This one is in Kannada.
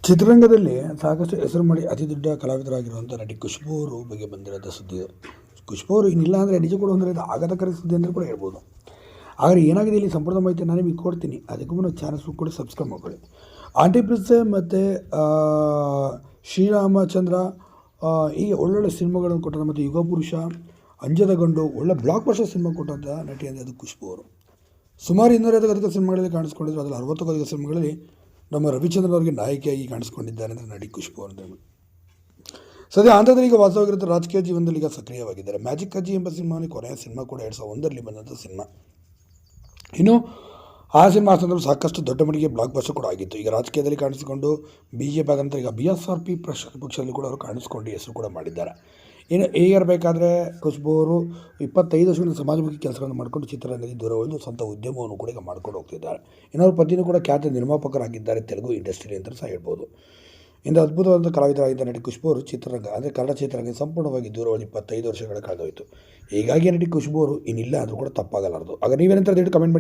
ಚಿತ್ರರಂಗದಲ್ಲಿ ಸಾಕಷ್ಟು ಹೆಸರು ಮಾಡಿ ಅತಿ ದೊಡ್ಡ ಕಲಾವಿದರಾಗಿರುವಂಥ ನಟಿ ಖುಷ್ಬೂ ಅವರು ಬಗ್ಗೆ ಬಂದಿರೋಂಥ ಸುದ್ದಿ ಇದು. ಖುಷ್ಬೂ ಅವರು ಇನ್ನಿಲ್ಲ ಅಂದರೆ ನಿಜ ಕೂಡ ಅಂದರೆ ಇದು ಆಘಾತಕಾರಿ ಸುದ್ದಿ ಅಂದರೆ ಕೂಡ ಹೇಳ್ಬೋದು. ಆದರೆ ಏನಾಗಿದೆ ಇಲ್ಲಿ ಸಂಪೂರ್ಣ ಮಾಹಿತಿ ನಾನು ನಿಮಗೆ ಕೊಡ್ತೀನಿ. ಅದಕ್ಕೂ ಮುನ್ನ ಚಾನಲ್ಸ್ ಕೂಡ ಸಬ್ಸ್ಕ್ರೈಬ್ ಮಾಡ್ಕೊಳ್ಳಿ. ಆಂಟಿ ಪ್ರಿನ್ಸೆ ಮತ್ತು ಶ್ರೀರಾಮಚಂದ್ರ ಹೀಗೆ ಒಳ್ಳೊಳ್ಳೆ ಸಿನಿಮಾಗಳನ್ನು ಕೊಟ್ಟಂಥ ಮತ್ತು ಯುಗ ಪುರುಷ, ಅಂಜದ ಗಂಡು ಒಳ್ಳೆ ಬ್ಲಾಕ್ ಬಸ್ಟರ್ ಸಿನಿಮಾ ಕೊಟ್ಟಂಥ ನಟಿ ಅಂದರೆ ಅದು ಖುಷ್ಬೂ ಅವರು. ಸುಮಾರು 250 ಅಧಿಕ ಸಿನಿಮಾಗಳಲ್ಲಿ ಕಾಣಿಸ್ಕೊಂಡಿದ್ರು. ಅದರಲ್ಲಿ 60ಕ್ಕೂ ಅಧಿಕ ಸಿನಿಮಾಗಳಲ್ಲಿ ನಮ್ಮ ರವಿಚಂದ್ರನ್ ಅವರಿಗೆ ನಾಯಕಿಯಾಗಿ ಕಾಣಿಸ್ಕೊಂಡಿದ್ದಾರೆ ಅಂದರೆ ನಟಿ ಖುಷ್ಬೂ ಅಂತ ಹೇಳಿ. ಸದ್ಯ ಆಂಧ್ರದಲ್ಲಿ ಈಗ ವಾಸವಾಗಿರುತ್ತೆ. ರಾಜಕೀಯ ಜೀವನದಲ್ಲಿ ಈಗ ಸಕ್ರಿಯವಾಗಿದ್ದಾರೆ. ಮ್ಯಾಜಿಕ್ ಅಜ್ಜಿ ಎಂಬ ಸಿನಿಮಾನೇ ಕೊನೆಯ ಸಿನಿಮಾ ಕೂಡ 2001ರಲ್ಲಿ ಬಂದಂಥ ಸಿನಿಮಾ. ಇನ್ನು ಆ ಸಿನಿಮಾ ಸಂದರ್ಭ ಸಾಕಷ್ಟು ದೊಡ್ಡ ಮಟ್ಟಿಗೆ ಬ್ಲಾಕ್ ಬಸ್ಟರ್ ಕೂಡ ಆಗಿತ್ತು. ಈಗ ರಾಜಕೀಯದಲ್ಲಿ ಕಾಣಿಸಿಕೊಂಡು BJP ಆಗಂತ ಈಗ BSRP ಪಕ್ಷದಲ್ಲಿ ಕೂಡ ಅವರು ಕಾಣಿಸ್ಕೊಂಡು ಹೆಸರು ಕೂಡ ಮಾಡಿದ್ದಾರೆ. ಇನ್ನು ಹೀಗಿರಬೇಕಾದ್ರೆ ಖುಷ್ಬೂ ಅವರು 25 ವರ್ಷಗಳಿಂದ ಸಮಾಜಮುಖಿ ಕೆಲಸಗಳನ್ನು ಮಾಡಿಕೊಂಡು ಚಿತ್ರರಂಗದಲ್ಲಿ ದೂರ ಉಳಿದು ಸ್ವಂತ ಉದ್ಯಮವನ್ನು ಕೂಡ ಈಗ ಮಾಡ್ಕೊಂಡು ಹೋಗ್ತಿದ್ದಾರೆ. ಇನ್ನು ಅವ್ರ ಪತಿನೂ ಕೂಡ ಖ್ಯಾತ ನಿರ್ಮಾಪಕರಾಗಿದ್ದಾರೆ ತೆಲುಗು ಇಂಡಸ್ಟ್ರಿ ಅಂತ ಸಹ ಹೇಳ್ಬೋದು. ಇಂದು ಅದ್ಭುತವಾದ ಕಲಾವಿದರಾಗಿದ್ದ ನಟಿ ಖುಷ್ಬೂ ಅವರು ಚಿತ್ರರಂಗ ಅಂದರೆ ಕನ್ನಡ ಚಿತ್ರರಂಗ ಸಂಪೂರ್ಣವಾಗಿ ದೂರ ಉಳಿದು 25 ವರ್ಷಗಳ ಕಳೆದೋಯಿತು. ಹೀಗಾಗಿ ನಟಿ ಖುಷ್ಬೂ ಅವರು ಇನ್ನಿಲ್ಲ ಅಂದರೂ ಕೂಡ ತಪ್ಪಾಗಲಾರದು. ಆಗ ನೀವೇನಂತ ಕಮೆಂಟ್ ಮಾಡಿ.